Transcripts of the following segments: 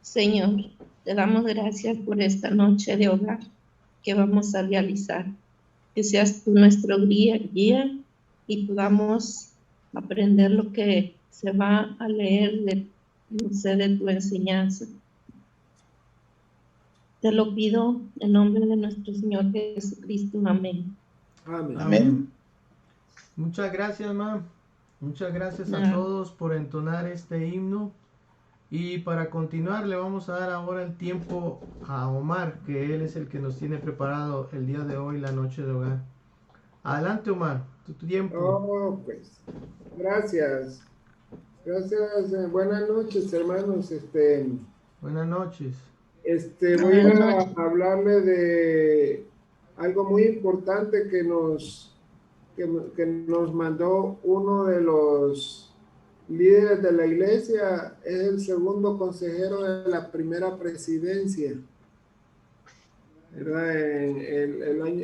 Señor, te damos gracias por esta noche de hogar que vamos a realizar. Que seas tú nuestro guía y podamos aprender lo que se va a leer no sé, de tu enseñanza. Te lo pido en nombre de nuestro Señor Jesucristo. Amén. Amén. Amén. Muchas gracias, ma. Muchas gracias a todos por entonar este himno. Y para continuar, le vamos a dar ahora el tiempo a Omar, que él es el que nos tiene preparado el día de hoy, la noche de hogar. Adelante, Omar, tu tiempo. Oh, pues, gracias. Gracias. Buenas noches, hermanos. Buenas noches. Voy a hablarle de algo muy importante que nos mandó uno de los líderes de la iglesia. Es el segundo consejero de la primera presidencia, ¿verdad? El año,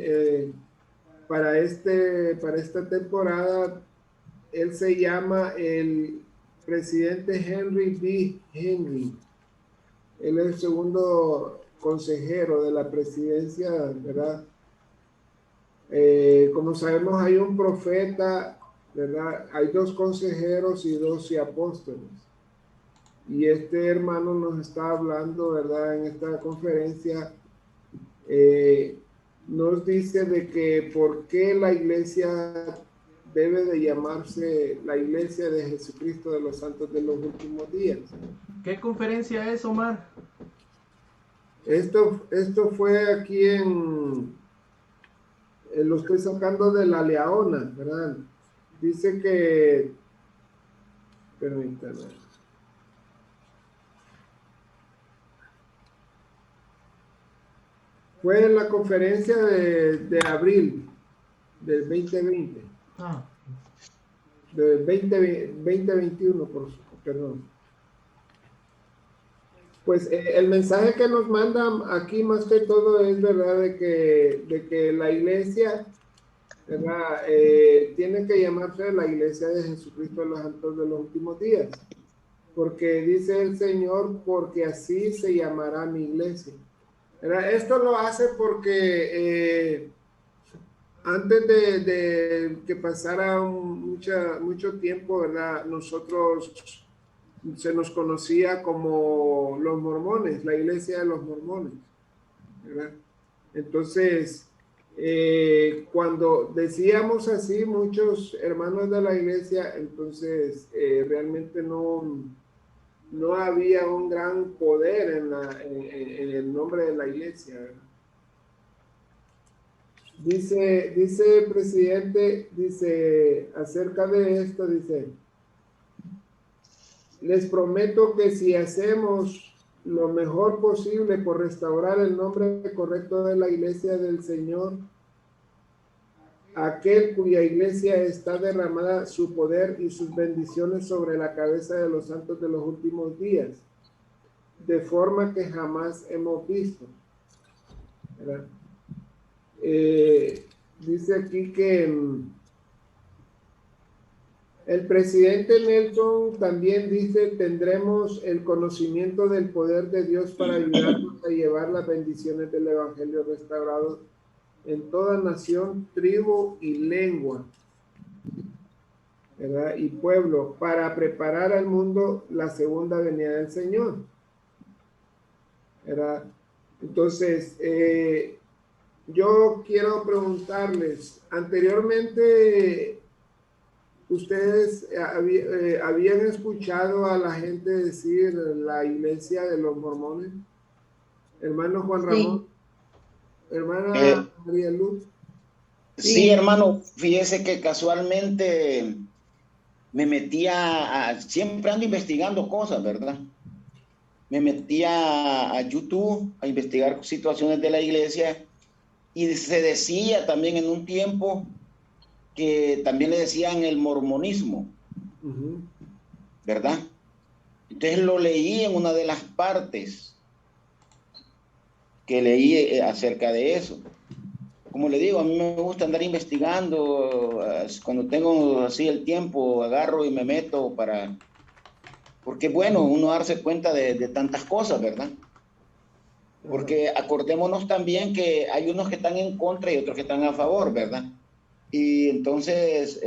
para esta temporada, él se llama el presidente Henry B. Henry. Él es el segundo consejero de la presidencia, ¿verdad? Como sabemos, hay un profeta, ¿verdad? Hay 2 consejeros y 12 apóstoles. Y este hermano nos está hablando, ¿verdad? En esta conferencia, nos dice de que por qué la iglesia debe de llamarse la iglesia de Jesucristo de los Santos de los Últimos Días. ¿Qué conferencia es, Omar? Esto fue aquí lo estoy sacando de La Leona, ¿verdad? Dice que, permítanme. Fue en la conferencia de abril del 2020. Del 2021, perdón. Pues el mensaje que nos mandan aquí más que todo es, ¿verdad?, de que la iglesia, ¿verdad?, tiene que llamarse la iglesia de Jesucristo de los Santos de los Últimos Días. Porque dice el Señor, porque así se llamará mi iglesia. ¿Verdad? Esto lo hace porque antes de que pasara mucho tiempo, ¿verdad?, nosotros se nos conocía como los mormones, la iglesia de los mormones, ¿verdad? Entonces, cuando decíamos así, muchos hermanos de la iglesia, entonces realmente no había un gran poder en el nombre de la iglesia, ¿verdad? Dice el presidente, dice, acerca de esto, dice: les prometo que si hacemos lo mejor posible por restaurar el nombre correcto de la iglesia del Señor, aquel cuya iglesia está derramada su poder y sus bendiciones sobre la cabeza de los santos de los últimos días, de forma que jamás hemos visto, ¿verdad? Dice aquí que el presidente Nelson también dice: tendremos el conocimiento del poder de Dios para ayudarnos a llevar las bendiciones del evangelio restaurado en toda nación, tribu y lengua, ¿verdad?, y pueblo, para preparar al mundo la segunda venida del Señor, ¿verdad? Entonces, yo quiero preguntarles, anteriormente, ¿ustedes habían escuchado a la gente decir la iglesia de los mormones? Hermano Juan Ramón, sí. Hermana María Luz. Sí, hermano, fíjese que casualmente me metía siempre ando investigando cosas, ¿verdad? Me metía a YouTube a investigar situaciones de la iglesia y se decía también en un tiempo que también le decían el mormonismo, ¿verdad? Entonces lo leí en una de las partes que leí acerca de eso. Como le digo, a mí me gusta andar investigando, cuando tengo así el tiempo, agarro y me meto para porque bueno, uno darse cuenta de tantas cosas, ¿verdad? Porque acordémonos también que hay unos que están en contra y otros que están a favor, ¿verdad? Y entonces,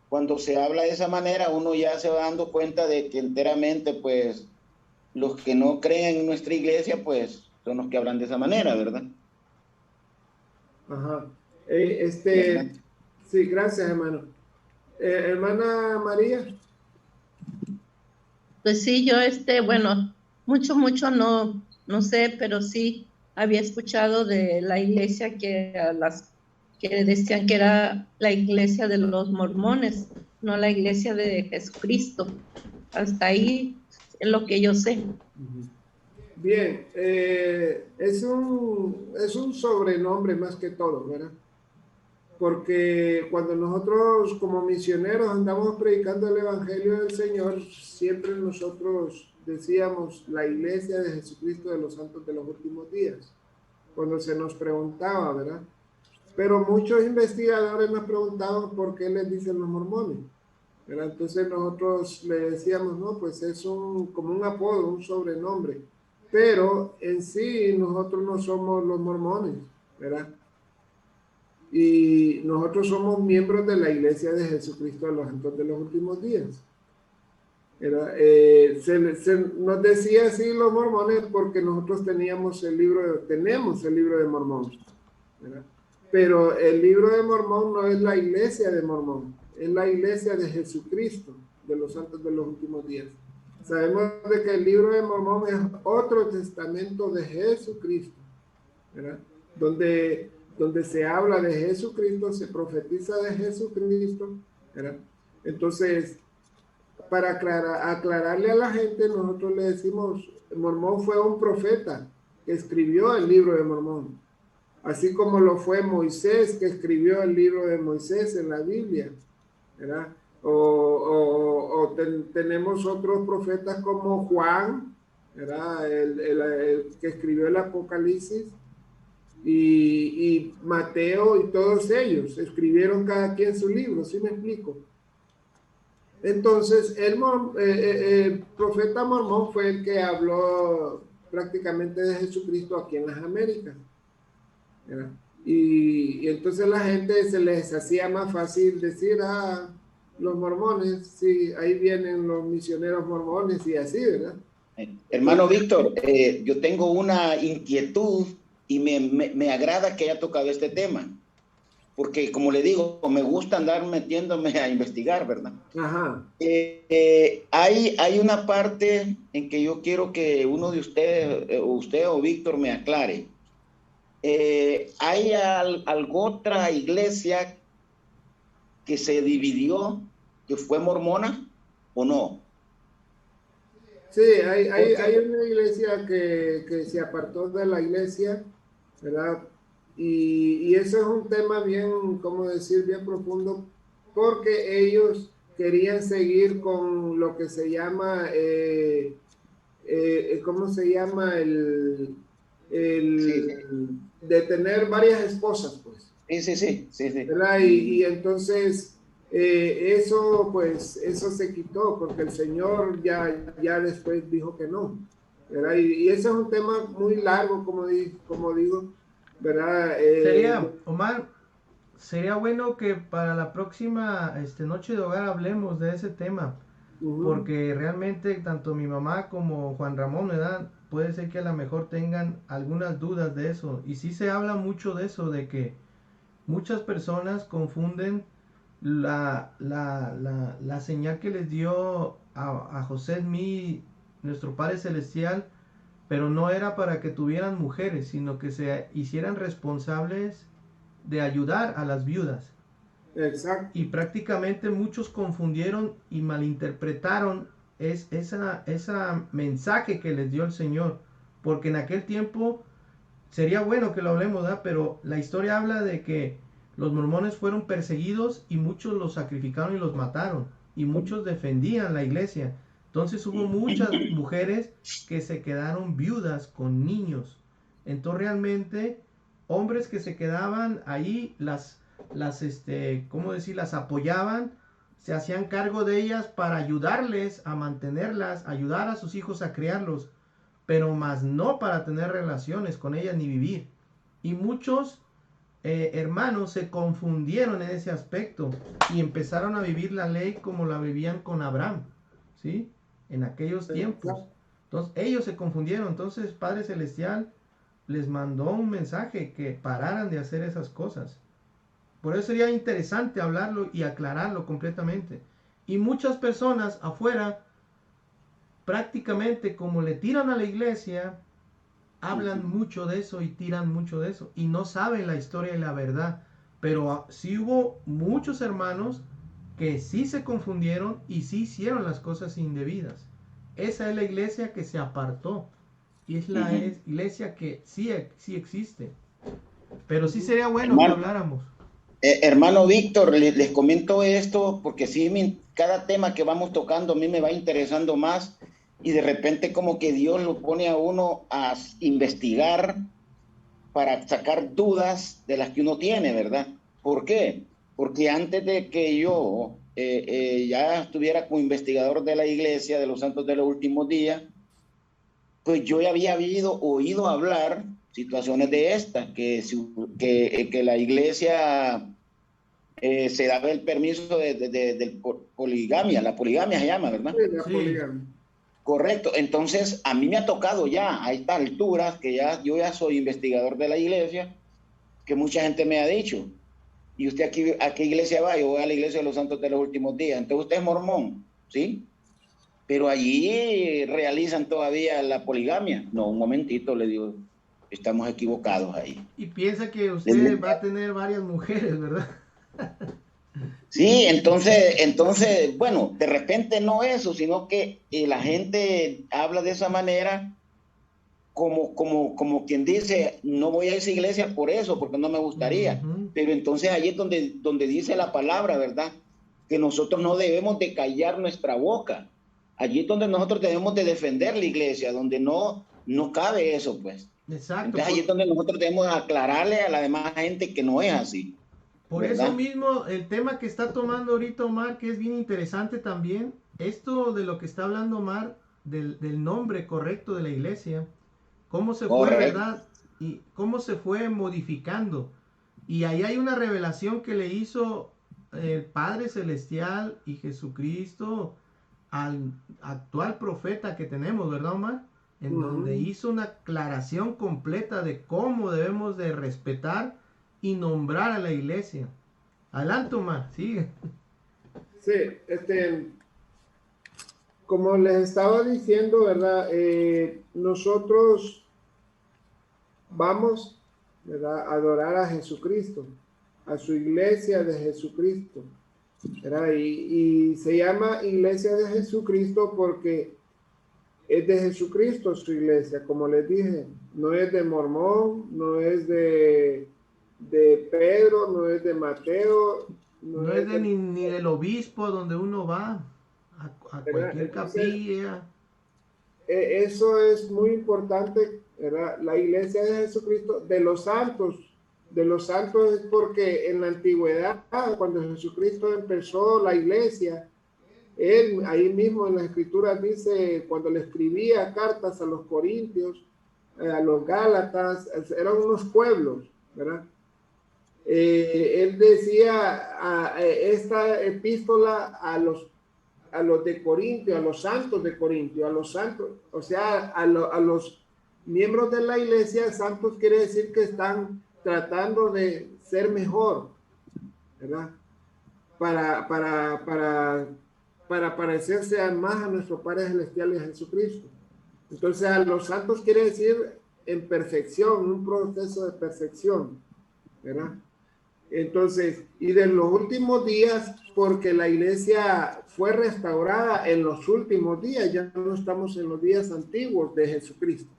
cuando se habla de esa manera, uno ya se va dando cuenta de que enteramente, pues, los que no creen en nuestra iglesia, pues, son los que hablan de esa manera, ¿verdad? Ajá. ¿Verdad? Sí, gracias, hermano. Hermana María. Pues sí, yo bueno, mucho no sé, pero sí había escuchado de la iglesia que decían que era la iglesia de los mormones, no la iglesia de Jesucristo. Hasta ahí es lo que yo sé. Bien, es un sobrenombre más que todo, ¿verdad? Porque cuando nosotros como misioneros andamos predicando el Evangelio del Señor, siempre nosotros decíamos la iglesia de Jesucristo de los Santos de los Últimos Días, cuando se nos preguntaba, ¿verdad? Pero muchos investigadores nos preguntaban por qué les dicen los mormones, ¿verdad? Entonces nosotros le decíamos, no, pues es como un apodo, un sobrenombre, pero en sí nosotros no somos los mormones, ¿verdad? Y nosotros somos miembros de la Iglesia de Jesucristo de los Santos de los Últimos Días. Nos decía así los mormones porque nosotros tenemos el libro de Mormón, ¿verdad? Pero el libro de Mormón no es la iglesia de Mormón, es la iglesia de Jesucristo de los Santos de los Últimos Días. Sabemos de que el libro de Mormón es otro testamento de Jesucristo, ¿verdad? Donde se habla de Jesucristo, se profetiza de Jesucristo, ¿verdad? Entonces, para aclararle a la gente, nosotros le decimos, Mormón fue un profeta que escribió el libro de Mormón, así como lo fue Moisés, que escribió el libro de Moisés en la Biblia, ¿verdad? Tenemos otros profetas como Juan, ¿verdad? El que escribió el Apocalipsis, y Mateo, y todos ellos escribieron cada quien su libro, ¿sí me explico? Entonces, el profeta Mormón fue el que habló prácticamente de Jesucristo aquí en las Américas, ¿verdad? Y entonces la gente se les hacía más fácil decir, los mormones, sí, ahí vienen los misioneros mormones y así, ¿verdad? Hermano Víctor, yo tengo una inquietud y me agrada que haya tocado este tema, porque como le digo, me gusta andar metiéndome a investigar, ¿verdad? Ajá. Hay una parte en que yo quiero que uno de ustedes, usted o Víctor, me aclare. ¿Hay algo otra iglesia que se dividió, que fue mormona o no? Sí, hay una iglesia que se apartó de la iglesia, ¿verdad? Y eso es un tema bien, ¿cómo decir?, bien profundo, porque ellos querían seguir con lo que se llama, ¿cómo se llama? Sí, De tener varias esposas, pues, sí. ¿verdad? Y entonces eso, pues, eso se quitó porque el Señor ya después dijo que no, ¿verdad? Y ese es un tema muy largo, como digo, ¿verdad? Omar, sería bueno que para la próxima noche de hogar hablemos de ese tema, porque realmente tanto mi mamá como Juan Ramón, ¿verdad? Puede ser que a lo mejor tengan algunas dudas de eso. Y sí se habla mucho de eso, de que muchas personas confunden la señal que les dio a José Smith, nuestro Padre Celestial, pero no era para que tuvieran mujeres, sino que se hicieran responsables de ayudar a las viudas. Exacto. Y prácticamente muchos confundieron y malinterpretaron esa mensaje que les dio el Señor, porque en aquel tiempo sería bueno que lo hablemos, ¿verdad? Pero la historia habla de que los mormones fueron perseguidos y muchos los sacrificaron y los mataron, y muchos defendían la iglesia. Entonces hubo muchas mujeres que se quedaron viudas con niños. Entonces realmente hombres que se quedaban ahí ¿cómo decir? Las apoyaban, se hacían cargo de ellas para ayudarles a mantenerlas, ayudar a sus hijos a criarlos, pero más no para tener relaciones con ellas ni vivir. Y muchos hermanos se confundieron en ese aspecto y empezaron a vivir la ley como la vivían con Abraham, ¿sí? En aquellos tiempos. Entonces ellos se confundieron. Entonces Padre Celestial les mandó un mensaje que pararan de hacer esas cosas. Por eso sería interesante hablarlo y aclararlo completamente. Y muchas personas afuera, prácticamente como le tiran a la iglesia, hablan mucho de eso y tiran mucho de eso. Y no saben la historia y la verdad. Pero sí hubo muchos hermanos que sí se confundieron y sí hicieron las cosas indebidas. Esa es la iglesia que se apartó. Y es la iglesia que sí existe. Pero sí sería bueno que habláramos. Hermano Víctor, les comento esto porque sí, cada tema que vamos tocando a mí me va interesando más y de repente como que Dios lo pone a uno a investigar para sacar dudas de las que uno tiene, ¿verdad? ¿Por qué? Porque antes de que yo ya estuviera como investigador de la Iglesia de los Santos de los Últimos Días, pues yo ya había oído hablar situaciones de estas, que la Iglesia se daba el permiso de poligamia, la poligamia se llama, ¿verdad? Sí, la poligamia. Correcto, entonces a mí me ha tocado ya a esta altura, que yo ya soy investigador de la iglesia, que mucha gente me ha dicho, ¿y usted a qué iglesia va? Yo voy a la iglesia de los Santos de los Últimos Días. Entonces usted es mormón, ¿sí? Pero allí realizan todavía la poligamia. No, un momentito, le digo, estamos equivocados ahí. Y piensa que usted va a tener varias mujeres, ¿verdad? Sí, entonces, bueno, de repente no eso, sino que la gente habla de esa manera como quien dice, no voy a esa iglesia por eso, porque no me gustaría. Pero entonces allí es donde dice la palabra, ¿verdad? Que nosotros no debemos de callar nuestra boca. Allí es donde nosotros debemos de defender la iglesia, donde no cabe eso, pues. Exacto. Entonces allí es donde nosotros debemos aclararle a la demás gente que no es así. Por ¿verdad? Eso mismo, el tema que está tomando ahorita Omar, que es bien interesante también, esto de lo que está hablando Omar, del nombre correcto de la iglesia, cómo se fue, ¿verdad? Y cómo se fue modificando. Y ahí hay una revelación que le hizo el Padre Celestial y Jesucristo al actual profeta que tenemos, ¿verdad, Omar? En donde hizo una aclaración completa de cómo debemos de respetar y nombrar a la iglesia. Adelante, Omar, sigue. Sí, como les estaba diciendo, ¿verdad? Nosotros vamos, ¿verdad?, a adorar a Jesucristo, a su iglesia de Jesucristo, ¿verdad? Y se llama Iglesia de Jesucristo porque es de Jesucristo su iglesia, como les dije, no es de Mormón, no es de Pedro, no es de Mateo. No es ni del obispo donde uno va, a cualquier capilla. Eso es muy importante, ¿verdad? La iglesia de Jesucristo, de los santos es porque en la antigüedad, cuando Jesucristo empezó la iglesia, él ahí mismo en la escritura dice, cuando le escribía cartas a los corintios, a los gálatas, eran unos pueblos, ¿verdad? Él decía esta epístola a los de Corintio, a los santos de Corintio, a los santos, o sea, a los miembros de la iglesia. Santos quiere decir que están tratando de ser mejor, ¿verdad? Para parecerse más a nuestro Padre Celestial y a Jesucristo. Entonces, a los santos quiere decir en perfección, un proceso de perfección, ¿verdad? Entonces, y de los últimos días, porque la iglesia fue restaurada en los últimos días, ya no estamos en los días antiguos de Jesucristo.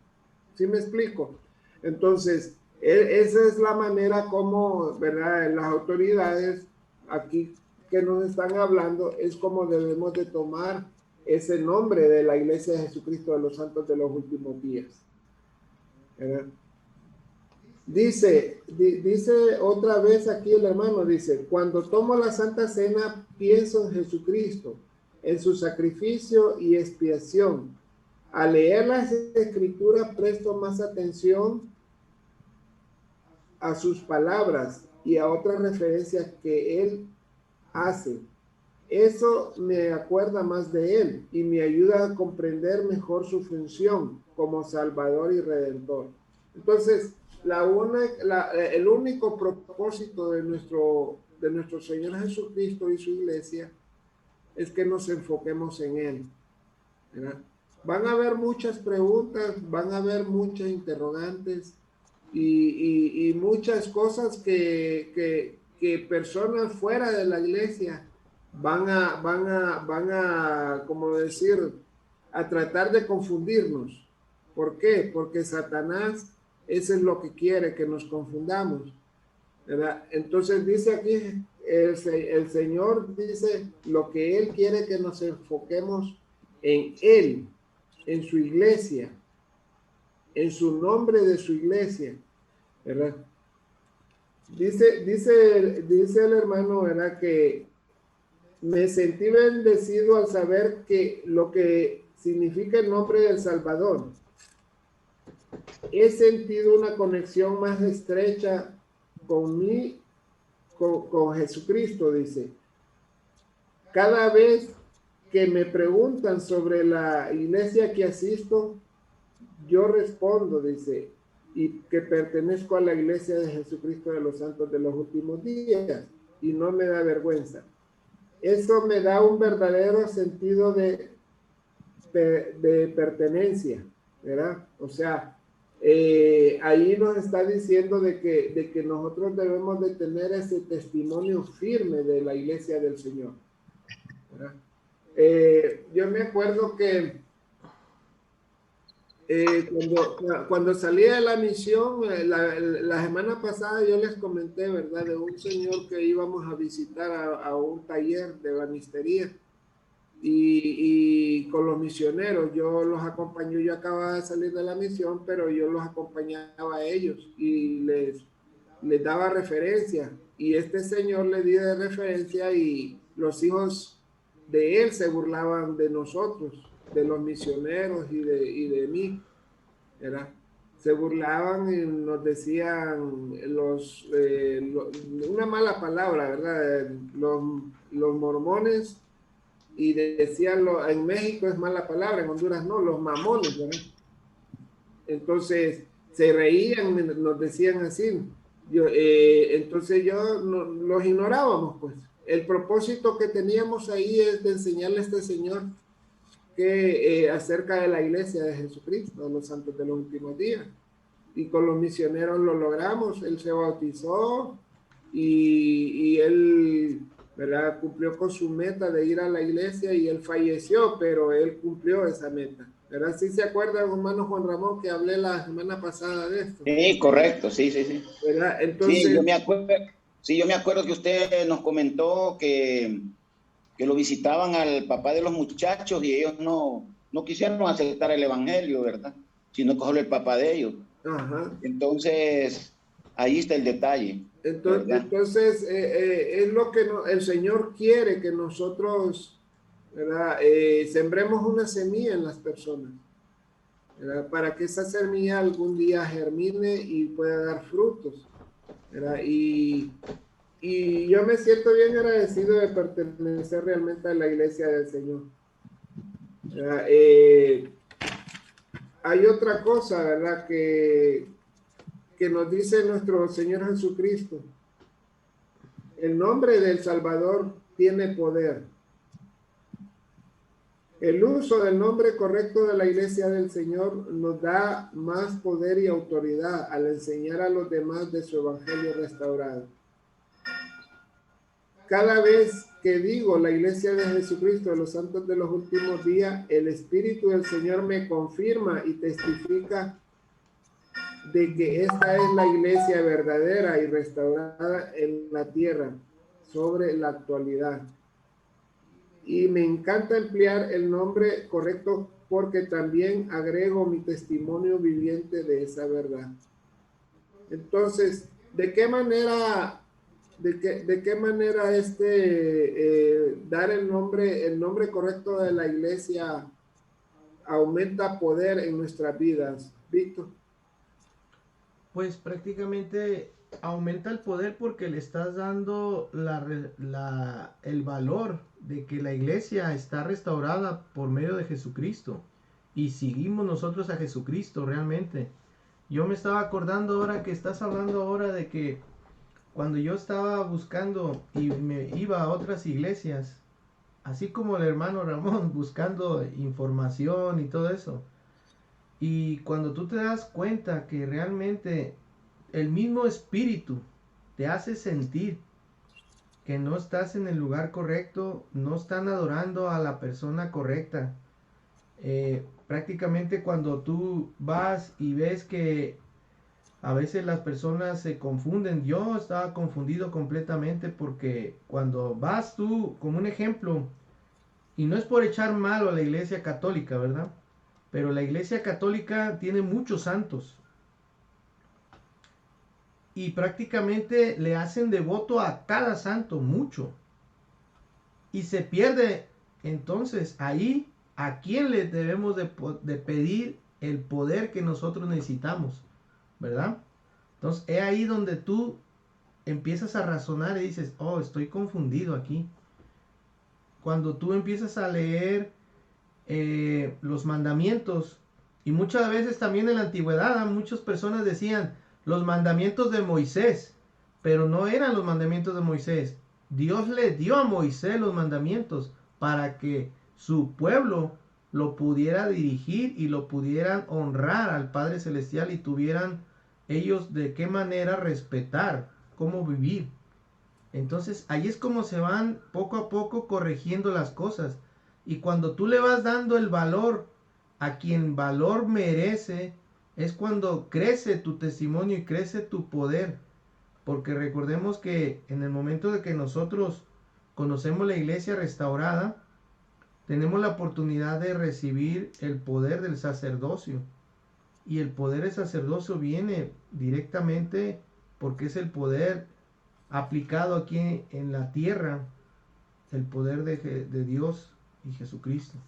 ¿Sí me explico? Entonces, esa es la manera como, ¿verdad?, las autoridades aquí que nos están hablando, es como debemos de tomar ese nombre de la Iglesia de Jesucristo de los Santos de los Últimos Días. ¿Verdad? Dice otra vez aquí el hermano, dice, cuando tomo la Santa Cena, pienso en Jesucristo, en su sacrificio y expiación. Al leer las Escrituras, presto más atención a sus palabras y a otras referencias que él hace. Eso me acuerda más de él y me ayuda a comprender mejor su función como Salvador y Redentor. Entonces, el único propósito de nuestro Señor Jesucristo y su iglesia es que nos enfoquemos en él, ¿verdad? Van a haber muchas preguntas, van a haber muchas interrogantes y muchas cosas que personas fuera de la iglesia van a, como decir, a tratar de confundirnos. ¿Por qué? Porque Satanás, eso es lo que quiere, que nos confundamos, ¿verdad? Entonces dice aquí, el Señor dice lo que Él quiere, que nos enfoquemos en Él, en su iglesia, en su nombre de su iglesia, ¿verdad? Dice el hermano, ¿verdad? Que me sentí bendecido al saber que lo que significa el nombre del Salvador. He sentido una conexión más estrecha con Jesucristo, dice. Cada vez que me preguntan sobre la iglesia que asisto, yo respondo, dice, y que pertenezco a la iglesia de Jesucristo de los Santos de los Últimos Días, y no me da vergüenza. Eso me da un verdadero sentido de pertenencia, ¿verdad? O sea, ahí nos está diciendo de que nosotros debemos de tener ese testimonio firme de la iglesia del Señor, ¿verdad? Yo me acuerdo que cuando salí de la misión, la semana pasada yo les comenté, ¿verdad? De un señor que íbamos a visitar a un taller de banistería y con los misioneros, yo los acompañé, yo acababa de salir de la misión, pero yo los acompañaba a ellos y les daba referencia, y este señor le di de referencia y los hijos de él se burlaban de nosotros, de los misioneros y de mí, ¿verdad? Se burlaban y nos decían una mala palabra, ¿verdad? Los mormones, y decían, en México es mala palabra, en Honduras no, los mamones, ¿verdad? Entonces se reían, nos decían así. Entonces los ignorábamos, pues. El propósito que teníamos ahí es de enseñarle a este señor que acerca de la iglesia de Jesucristo, los santos de los últimos días. Y con los misioneros lo logramos. Él se bautizó y él, ¿verdad?, cumplió con su meta de ir a la iglesia, y él falleció, pero él cumplió esa meta, ¿verdad? ¿Sí se acuerda, hermano Juan Ramón, que hablé la semana pasada de esto? Sí, correcto, sí. ¿Verdad? Entonces, sí, yo me acuerdo que usted nos comentó que lo visitaban al papá de los muchachos y ellos no quisieron aceptar el evangelio, ¿verdad? Sino cogerlo el papá de ellos. ajá. Entonces, ahí está el detalle. Entonces es lo que el Señor quiere, que nosotros, ¿verdad?, sembremos una semilla en las personas, ¿verdad?, para que esa semilla algún día germine y pueda dar frutos, ¿verdad? Y yo me siento bien agradecido de pertenecer realmente a la iglesia del Señor, ¿verdad? Hay otra cosa, ¿verdad?, que nos dice nuestro Señor Jesucristo. El nombre del Salvador tiene poder. El uso del nombre correcto de la iglesia del Señor nos da más poder y autoridad al enseñar a los demás de su evangelio restaurado. Cada vez que digo la iglesia de Jesucristo de los santos de los últimos días, el Espíritu del Señor me confirma y testifica de que esta es la iglesia verdadera y restaurada en la tierra sobre la actualidad. Y me encanta emplear el nombre correcto porque también agrego mi testimonio viviente de esa verdad. Entonces, ¿de qué manera dar el nombre correcto de la iglesia aumenta poder en nuestras vidas, Víctor? Pues prácticamente aumenta el poder porque le estás dando el valor de que la iglesia está restaurada por medio de Jesucristo y seguimos nosotros a Jesucristo realmente. Yo me estaba acordando ahora que estás hablando ahora de que cuando yo estaba buscando y me iba a otras iglesias, así como el hermano Ramón, buscando información y todo eso, y cuando tú te das cuenta que realmente el mismo espíritu te hace sentir que no estás en el lugar correcto, no están adorando a la persona correcta. Prácticamente cuando tú vas y ves que a veces las personas se confunden, yo estaba confundido completamente porque cuando vas tú, como un ejemplo, y no es por echar malo a la iglesia católica, ¿verdad? Pero la iglesia católica tiene muchos santos. Y prácticamente le hacen devoto a cada santo mucho. Y se pierde entonces ahí a quién le debemos de pedir el poder que nosotros necesitamos, ¿verdad? Entonces es ahí donde tú empiezas a razonar y dices, oh, estoy confundido aquí. Cuando tú empiezas a leer los mandamientos, y muchas veces también en la antigüedad muchas personas decían los mandamientos de Moisés, pero no eran los mandamientos de Moisés. Dios le dio a Moisés los mandamientos para que su pueblo lo pudiera dirigir y lo pudieran honrar al Padre Celestial y tuvieran ellos de qué manera respetar, cómo vivir. Entonces ahí es como se van poco a poco corrigiendo las cosas. Y cuando tú le vas dando el valor a quien valor merece, es cuando crece tu testimonio y crece tu poder. Porque recordemos que en el momento de que nosotros conocemos la iglesia restaurada, tenemos la oportunidad de recibir el poder del sacerdocio. Y el poder del sacerdocio viene directamente porque es el poder aplicado aquí en la tierra, el poder de Dios y Jesucristo.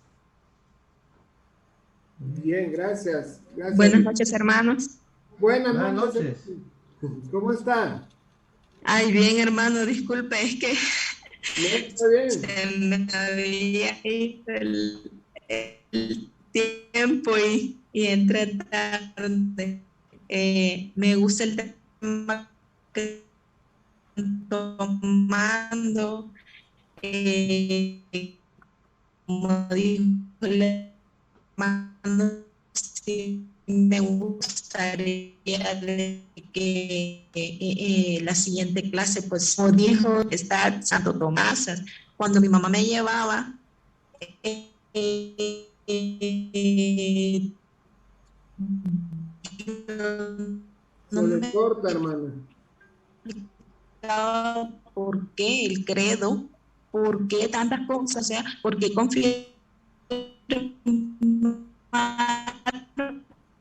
Bien, gracias. Buenas noches, hermanos. Buenas noches. ¿Cómo está? Ay, bien, hermano, disculpe, es que no, está bien. Se me había ido el tiempo y entré tarde. Me gusta el tema que están tomando. Como dijo el hermano, sí, me gustaría que la siguiente clase, pues, como dijo, está Santo Tomás. Cuando mi mamá me llevaba, no me corta, hermana. ¿Por qué el credo? ¿Por qué tantas cosas? O sea, ¿por qué confieso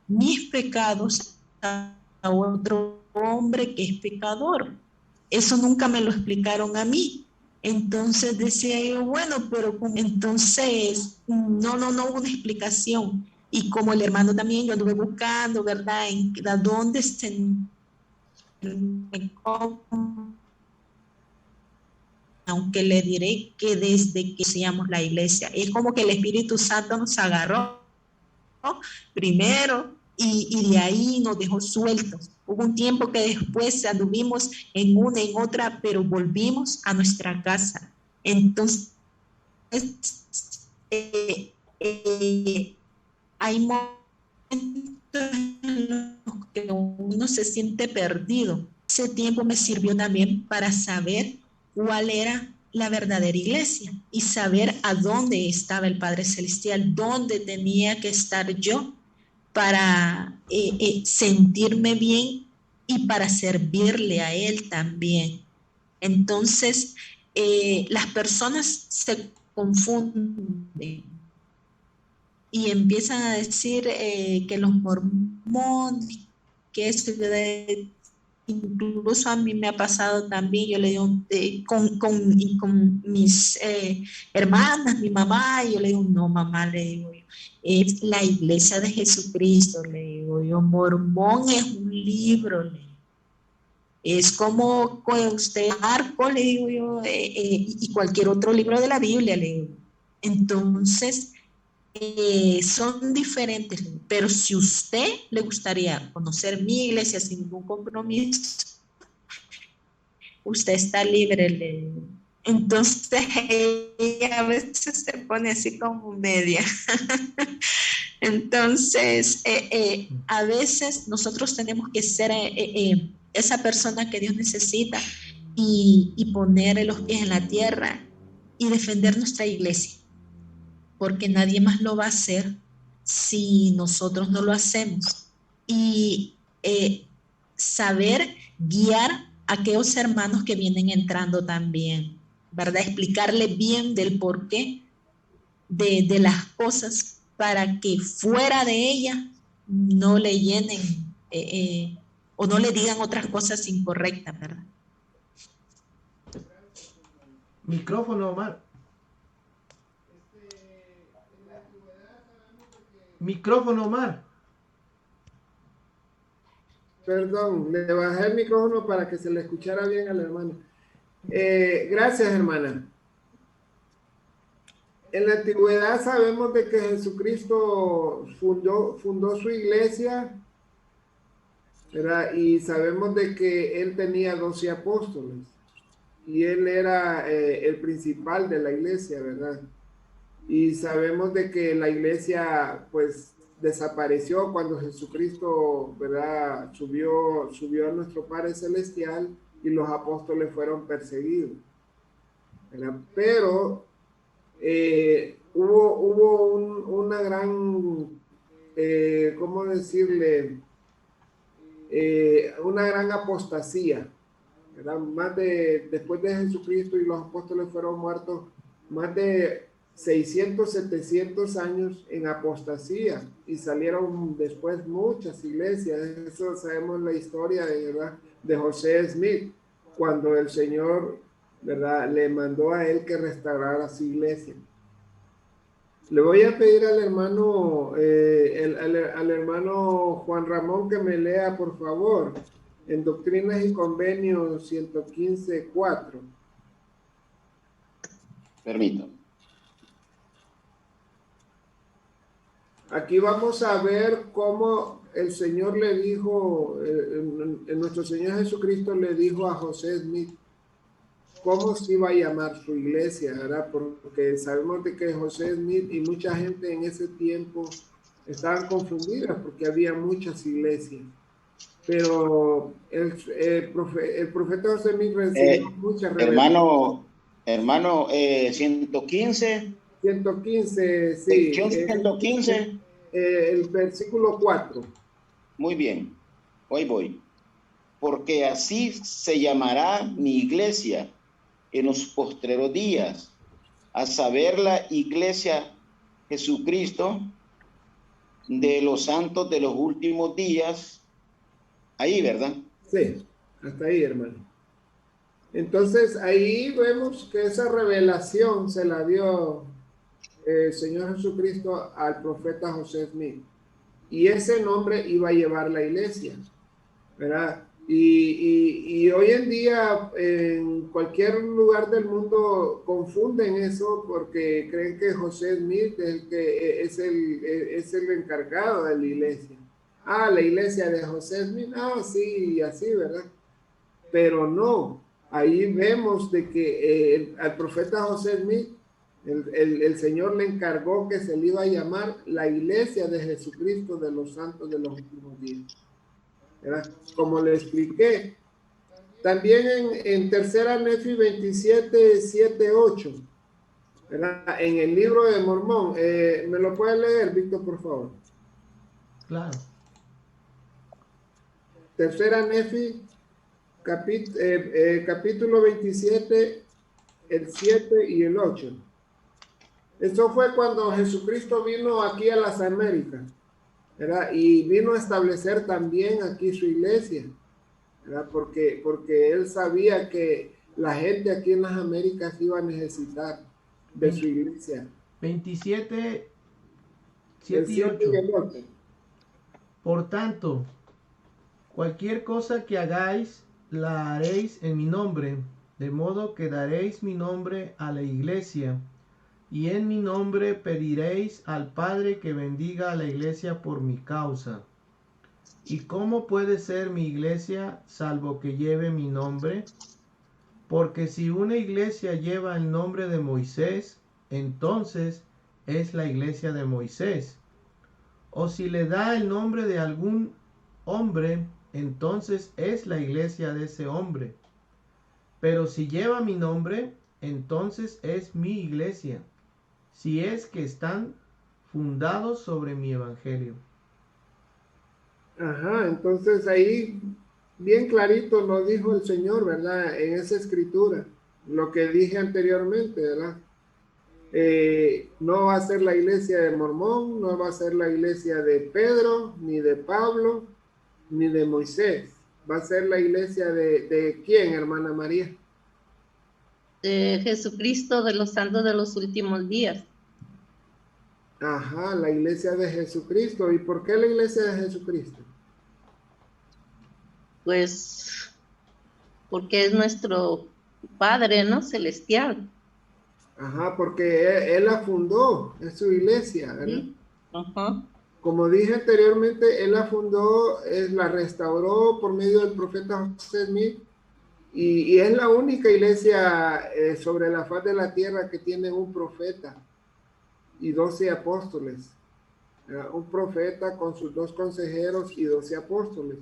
mis pecados a otro hombre que es pecador? Eso nunca me lo explicaron a mí. Entonces decía yo, bueno, pero entonces no hubo una explicación. Y como el hermano también, yo anduve buscando, ¿verdad? En dónde se aunque le diré que desde que seamos la iglesia, es como que el Espíritu Santo nos agarró primero y de ahí nos dejó sueltos. Hubo un tiempo que después anduvimos en una, en otra, pero volvimos a nuestra casa. Entonces, hay momentos en los que uno se siente perdido. Ese tiempo me sirvió también para saber cuál era la verdadera iglesia y saber a dónde estaba el Padre Celestial, dónde tenía que estar yo para sentirme bien y para servirle a Él también. Entonces, las personas se confunden y empiezan a decir que los mormones, que eso incluso a mí me ha pasado también, yo le digo, con mis hermanas, mi mamá, y yo le digo, no, mamá, le digo yo, es la Iglesia de Jesucristo, le digo yo, Mormón es un libro, le digo. Es como usted, Marco, le digo yo, y cualquier otro libro de la Biblia, le digo. Entonces, son diferentes, pero si usted le gustaría conocer mi iglesia sin ningún compromiso, usted está libre, le digo. Entonces, ella a veces se pone así como media. Entonces, a veces nosotros tenemos que ser esa persona que Dios necesita y poner los pies en la tierra y defender nuestra iglesia, porque nadie más lo va a hacer si nosotros no lo hacemos. Y saber guiar a aquellos hermanos que vienen entrando también, ¿verdad? Explicarle bien del porqué de las cosas para que fuera de ella no le llenen o no le digan otras cosas incorrectas, ¿verdad? Micrófono, Omar. Micrófono, Omar. Perdón, le bajé el micrófono para que se le escuchara bien a la hermana. Gracias, hermana. En la antigüedad sabemos de que Jesucristo fundó su iglesia, ¿verdad? Y sabemos de que él tenía 12 apóstoles y él era el principal de la iglesia, ¿verdad? Y sabemos de que la iglesia pues desapareció cuando Jesucristo, ¿verdad? Subió a nuestro Padre Celestial y los apóstoles fueron perseguidos, ¿verdad? Pero hubo una gran, ¿cómo decirle? Una gran apostasía, ¿verdad? Después de Jesucristo y los apóstoles fueron muertos, más de 600, 700 años en apostasía y salieron después muchas iglesias. Eso sabemos la historia, ¿verdad? De José Smith, cuando el Señor, ¿verdad?, le mandó a él que restaurara su iglesia. Le voy a pedir al hermano, al hermano Juan Ramón que me lea, por favor, en Doctrinas y Convenios 115.4. Permito. Aquí vamos a ver cómo el Señor le dijo, nuestro Señor Jesucristo le dijo a José Smith cómo se iba a llamar su iglesia, ¿verdad? Porque sabemos de que José Smith y mucha gente en ese tiempo estaban confundidas porque había muchas iglesias. Pero el profeta José Smith recibió muchas revelaciones. Hermano, 115. 115, sí. 115. El versículo 4. Muy bien, hoy voy. Porque así se llamará mi iglesia en los postreros días, a saber, la iglesia Jesucristo de los santos de los últimos días. Ahí, ¿verdad? Sí, hasta ahí, hermano. Entonces, ahí vemos que esa revelación se la dio el Señor Jesucristo al profeta José Smith. Y ese nombre iba a llevar la iglesia, ¿verdad? Y hoy en día en cualquier lugar del mundo confunden eso porque creen que José Smith es el encargado de la iglesia. Ah, la iglesia de José Smith, sí, así, ¿verdad? Pero no, ahí vemos de que al profeta José Smith el Señor le encargó que se le iba a llamar la iglesia de Jesucristo de los santos de los últimos días, ¿verdad? Como le expliqué, también en tercera Nefi 27, 7, 8, ¿verdad? En el libro de Mormón, ¿me lo puede leer, Víctor, por favor? Claro. Tercera Nefi, capítulo 27, el 7 y el 8. Eso fue cuando Jesucristo vino aquí a las Américas, ¿verdad? Y vino a establecer también aquí su iglesia, ¿verdad? Porque él sabía que la gente aquí en las Américas iba a necesitar de su iglesia. 27, El 7 y 7 y 8. el 8. Por tanto, cualquier cosa que hagáis, la haréis en mi nombre, de modo que daréis mi nombre a la iglesia, y en mi nombre pediréis al Padre que bendiga a la iglesia por mi causa. ¿Y cómo puede ser mi iglesia salvo que lleve mi nombre? Porque si una iglesia lleva el nombre de Moisés, entonces es la iglesia de Moisés. O si le da el nombre de algún hombre, entonces es la iglesia de ese hombre. Pero si lleva mi nombre, entonces es mi iglesia, si es que están fundados sobre mi evangelio. Ajá, entonces ahí bien clarito nos dijo el Señor, ¿verdad? En esa escritura, lo que dije anteriormente, ¿verdad? No va a ser la iglesia de Mormón, no va a ser la iglesia de Pedro, ni de Pablo, ni de Moisés. Va a ser la iglesia de ¿quién, hermana María? De Jesucristo de los santos de los últimos días. Ajá, la iglesia de Jesucristo. ¿Y por qué la iglesia de Jesucristo? Pues porque es nuestro Padre, ¿no? Celestial. Ajá, porque él la fundó, es su iglesia, ¿verdad? ¿Sí? Ajá. Como dije anteriormente, él la fundó, la restauró por medio del profeta José Smith, y es la única iglesia sobre la faz de la tierra que tiene un profeta y 12 apóstoles. Un profeta con sus 2 consejeros y 12 apóstoles.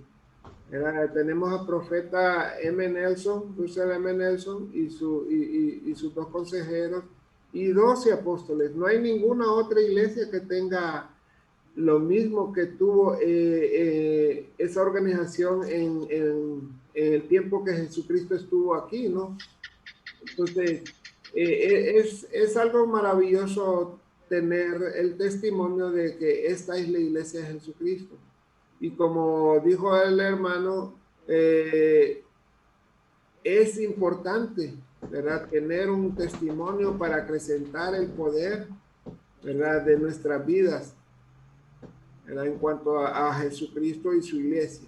Tenemos al profeta M. Nelson, Russell M. Nelson y sus 2 consejeros y 12 apóstoles. No hay ninguna otra iglesia que tenga lo mismo que tuvo esa organización en el tiempo que Jesucristo estuvo aquí, ¿no? Entonces, es algo maravilloso tener el testimonio de que esta es la iglesia de Jesucristo. Y como dijo el hermano, es importante, ¿verdad? Tener un testimonio para acrecentar el poder, ¿verdad? De nuestras vidas, ¿verdad? En cuanto a Jesucristo y su iglesia.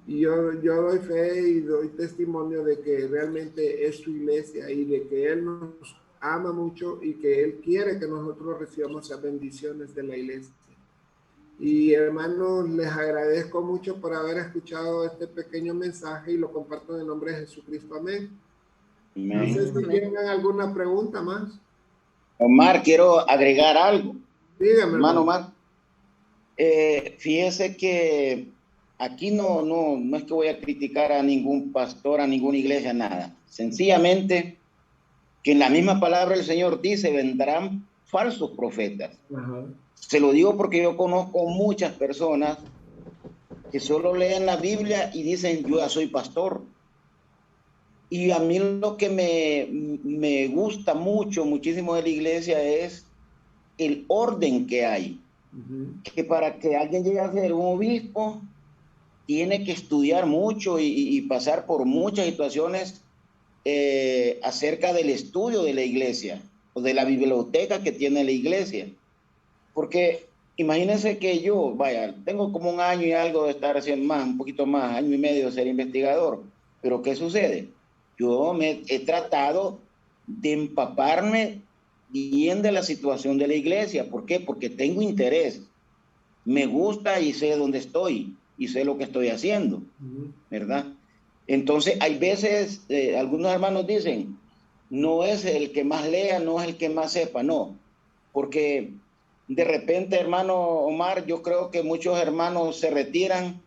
Y yo doy fe y doy testimonio de que realmente es su iglesia y de que Él nos ama mucho y que Él quiere que nosotros recibamos las bendiciones de la iglesia. Y hermanos, les agradezco mucho por haber escuchado este pequeño mensaje y lo comparto en el nombre de Jesucristo. Amén. No sé si tienen alguna pregunta más. Omar, quiero agregar algo. Dígame, hermano Omar. Fíjese que aquí no es que voy a criticar a ningún pastor, a ninguna iglesia, nada. Sencillamente que en la misma palabra el Señor dice, vendrán falsos profetas. Ajá. Se lo digo porque yo conozco muchas personas que solo leen la Biblia y dicen, yo ya soy pastor. Y a mí lo que me gusta muchísimo de la iglesia es el orden que hay. Que para que alguien llegue a ser un obispo, tiene que estudiar mucho y pasar por muchas situaciones acerca del estudio de la iglesia o de la biblioteca que tiene la iglesia. Porque imagínense que yo, tengo como 1 año y algo de estar haciendo un poquito más, 1 año y medio de ser investigador. Pero ¿qué sucede? Yo me he tratado de empaparme bien de la situación de la iglesia. ¿Por qué? Porque tengo interés. Me gusta y sé dónde estoy y sé lo que estoy haciendo, ¿verdad? Entonces, hay veces, algunos hermanos dicen, no es el que más lea, no es el que más sepa, no. Porque de repente, hermano Omar, yo creo que muchos hermanos se retiran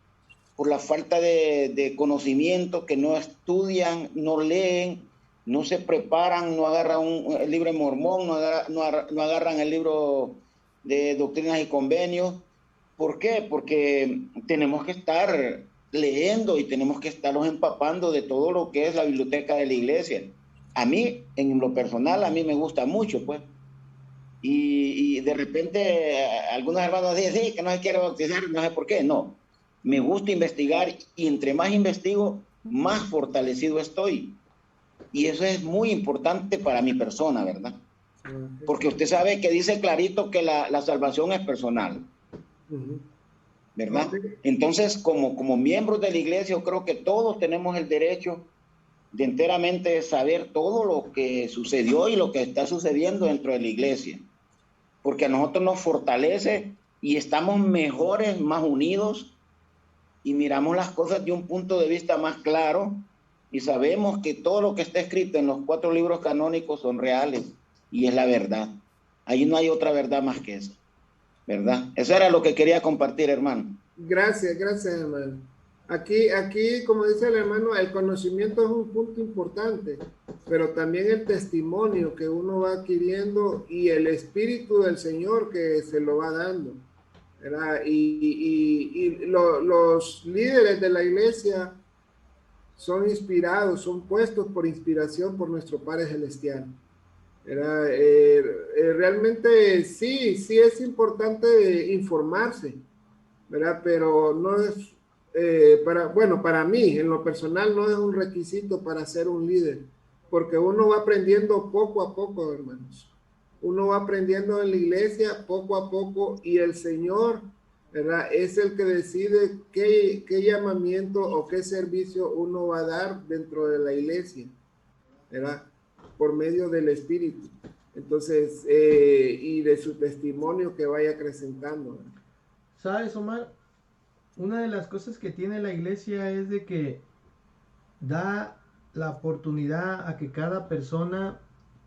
por la falta de conocimiento, que no estudian, no leen, no se preparan, no agarran el libro de Mormón, no agarran el libro de Doctrinas y Convenios. ¿Por qué? Porque tenemos que estar leyendo y tenemos que estarnos empapando de todo lo que es la biblioteca de la iglesia. A mí, en lo personal, a mí me gusta mucho, pues. Y de repente algunos hermanos dicen, sí, que no se quiere bautizar, no sé por qué. No, me gusta investigar y entre más investigo, más fortalecido estoy. Y eso es muy importante para mi persona, ¿verdad? Porque usted sabe que dice clarito que la salvación es personal, ¿verdad? Entonces, como miembros de la iglesia, yo creo que todos tenemos el derecho de enteramente saber todo lo que sucedió y lo que está sucediendo dentro de la iglesia, porque a nosotros nos fortalece y estamos mejores, más unidos, y miramos las cosas de un punto de vista más claro, y sabemos que todo lo que está escrito en los 4 libros canónicos son reales, y es la verdad. Ahí no hay otra verdad más que esa, ¿verdad? Eso era lo que quería compartir, hermano. Gracias, hermano. Aquí, como dice el hermano, el conocimiento es un punto importante, pero también el testimonio que uno va adquiriendo y el Espíritu del Señor que se lo va dando, ¿verdad? Los líderes de la iglesia son inspirados, son puestos por inspiración por nuestro Padre Celestial, ¿verdad? Realmente sí es importante informarse, ¿verdad? Pero no es, para mí, en lo personal, no es un requisito para ser un líder, porque uno va aprendiendo poco a poco, hermanos. Uno va aprendiendo en la iglesia poco a poco, y el Señor, ¿verdad?, es el que decide qué llamamiento o qué servicio uno va a dar dentro de la iglesia, ¿verdad?, por medio del Espíritu. Entonces, y de su testimonio que vaya acrecentando, ¿verdad? ¿Sabes, Omar? Una de las cosas que tiene la iglesia es de que da la oportunidad a que cada persona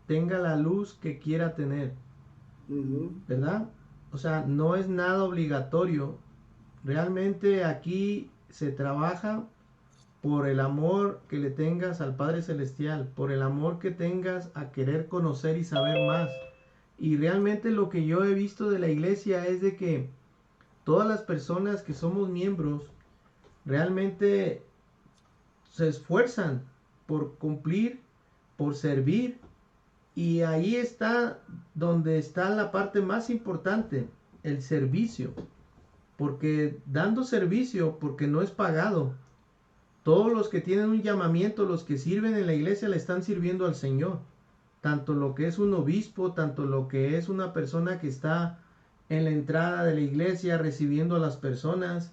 tenga la luz que quiera tener, ¿verdad? O sea, no es nada obligatorio. Realmente aquí se trabaja por el amor que le tengas al Padre Celestial, por el amor que tengas a querer conocer y saber más. Y realmente lo que yo he visto de la iglesia es de que todas las personas que somos miembros realmente se esfuerzan por cumplir, por servir, y ahí está donde está la parte más importante, el servicio, porque dando servicio, porque no es pagado, todos los que tienen un llamamiento, los que sirven en la iglesia, le están sirviendo al Señor, tanto lo que es un obispo, tanto lo que es una persona que está en la entrada de la iglesia recibiendo a las personas,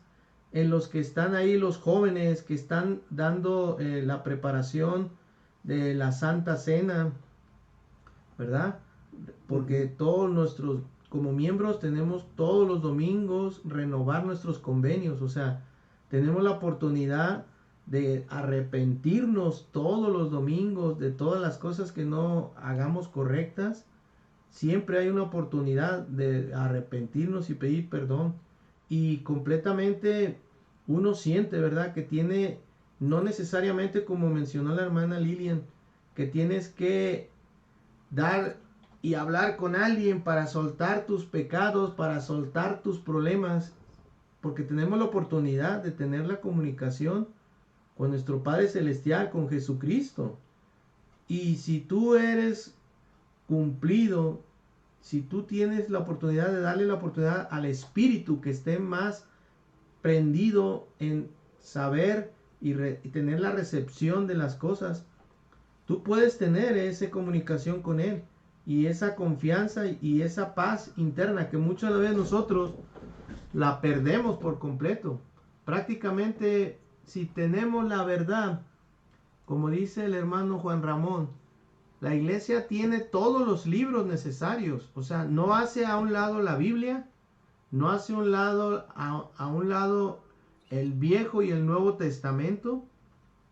en los que están ahí los jóvenes que están dando la preparación de la Santa Cena, ¿verdad? Porque todos nuestros, como miembros, tenemos todos los domingos renovar nuestros convenios, o sea, tenemos la oportunidad de arrepentirnos todos los domingos de todas las cosas que no hagamos correctas. Siempre hay una oportunidad de arrepentirnos y pedir perdón. Y completamente uno siente, ¿verdad?, que tiene, no necesariamente como mencionó la hermana Lilian, que tienes que dar y hablar con alguien para soltar tus pecados, para soltar tus problemas, porque tenemos la oportunidad de tener la comunicación con nuestro Padre Celestial, con Jesucristo. Y si tú eres cumplido, si tú tienes la oportunidad de darle la oportunidad al Espíritu que esté más prendido en saber y tener la recepción de las cosas, tú puedes tener esa comunicación con Él y esa confianza y esa paz interna que muchas veces nosotros la perdemos por completo. Prácticamente, si tenemos la verdad, como dice el hermano Juan Ramón, la iglesia tiene todos los libros necesarios, o sea, no hace a un lado la Biblia, no hace a un lado el Viejo y el Nuevo Testamento,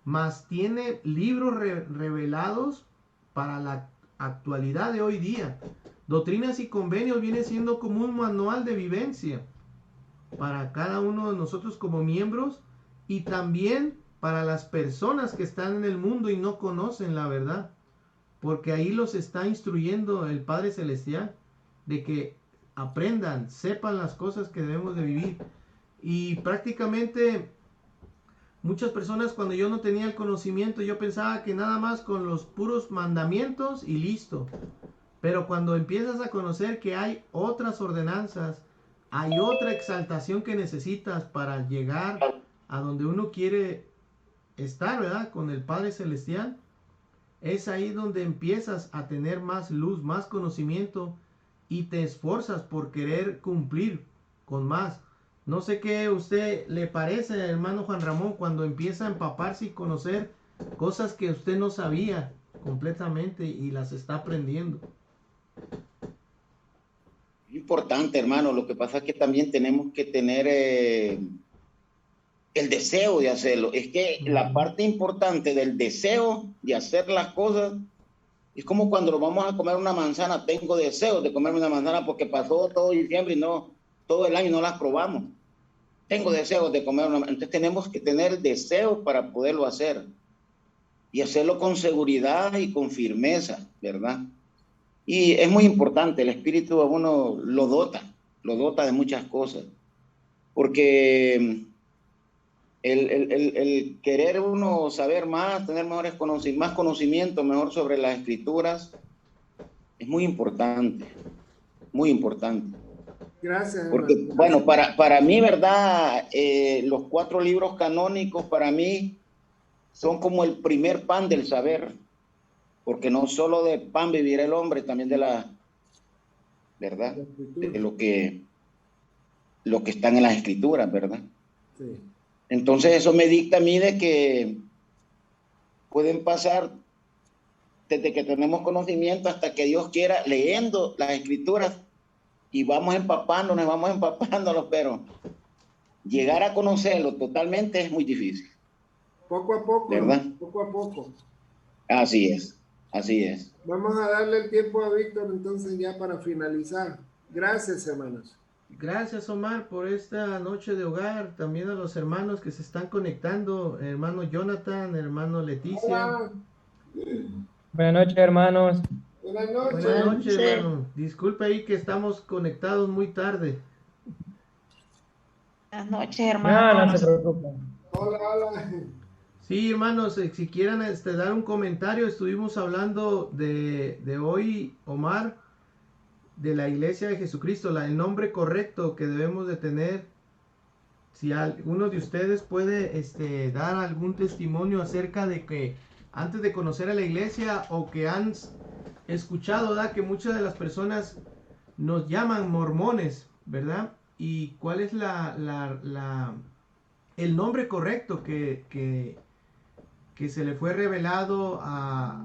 mas tiene libros revelados para la actualidad de hoy día. Doctrinas y Convenios viene siendo como un manual de vivencia para cada uno de nosotros como miembros, y también para las personas que están en el mundo y no conocen la verdad, porque ahí los está instruyendo el Padre Celestial de que aprendan, sepan las cosas que debemos de vivir. Y prácticamente muchas personas, cuando yo no tenía el conocimiento, yo pensaba que nada más con los puros mandamientos y listo. Pero cuando empiezas a conocer que hay otras ordenanzas, hay otra exaltación que necesitas para llegar a donde uno quiere estar, ¿verdad?, con el Padre Celestial, es ahí donde empiezas a tener más luz, más conocimiento y te esfuerzas por querer cumplir con más. No sé qué a usted le parece, hermano Juan Ramón, cuando empieza a empaparse y conocer cosas que usted no sabía completamente y las está aprendiendo. Importante, hermano. Lo que pasa es que también tenemos que tener el deseo de hacerlo. Es que la parte importante del deseo de hacer las cosas es como cuando nos vamos a comer una manzana. Tengo deseos de comerme una manzana porque pasó todo diciembre y no, todo el año no las probamos. Tengo deseos de comer una manzana. Entonces tenemos que tener deseo para poderlo hacer y hacerlo con seguridad y con firmeza, ¿verdad? Y es muy importante, el espíritu a uno lo dota de muchas cosas, porque el querer uno saber más, tener más conocimiento mejor sobre las escrituras, es muy importante, muy importante. Gracias. Porque, Hermano. bueno, para mí, ¿verdad? Los 4 libros canónicos para mí son como el primer pan del saber, porque no solo de pan vivirá el hombre, también de la, ¿verdad? De lo que están en las escrituras, ¿verdad? Sí. Entonces eso me dicta a mí de que pueden pasar desde que tenemos conocimiento hasta que Dios quiera, leyendo las escrituras y vamos empapándonos, pero llegar a conocerlo totalmente es muy difícil. Poco a poco, ¿verdad? Poco a poco. Así es, así es. Vamos a darle el tiempo a Víctor entonces ya para finalizar. Gracias, hermanos. Gracias, Omar, por esta noche de hogar. También a los hermanos que se están conectando, hermano Jonathan, hermano Leticia. Hola. Buenas noches, hermanos. Buenas noches. Buenas noches, hermano. Disculpe ahí que estamos conectados muy tarde. Buenas noches, hermano. No se preocupen. Hola, hola. Sí, hermanos, si quieren dar un comentario, estuvimos hablando de hoy, Omar, de la Iglesia de Jesucristo, el nombre correcto que debemos de tener. Si alguno de ustedes puede dar algún testimonio acerca de que antes de conocer a la iglesia o que han escuchado, ¿verdad?, que muchas de las personas nos llaman mormones, ¿verdad? Y cuál es el nombre correcto que se le fue revelado a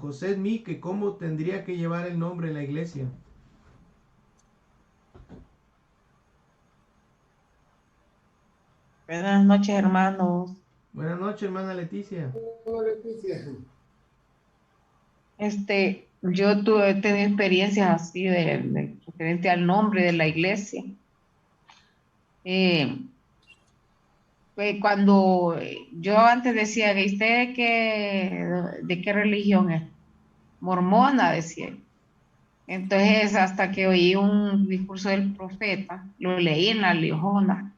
José Smith, que cómo tendría que llevar el nombre en la iglesia. Buenas noches, hermanos. Buenas noches, hermana Leticia. Hola, Leticia. Yo tenido experiencias así referente al nombre de la iglesia. Cuando yo antes decía, ¿usted de qué religión es? Mormona, decía. Entonces, hasta que oí un discurso del profeta, lo leí en la Liojona,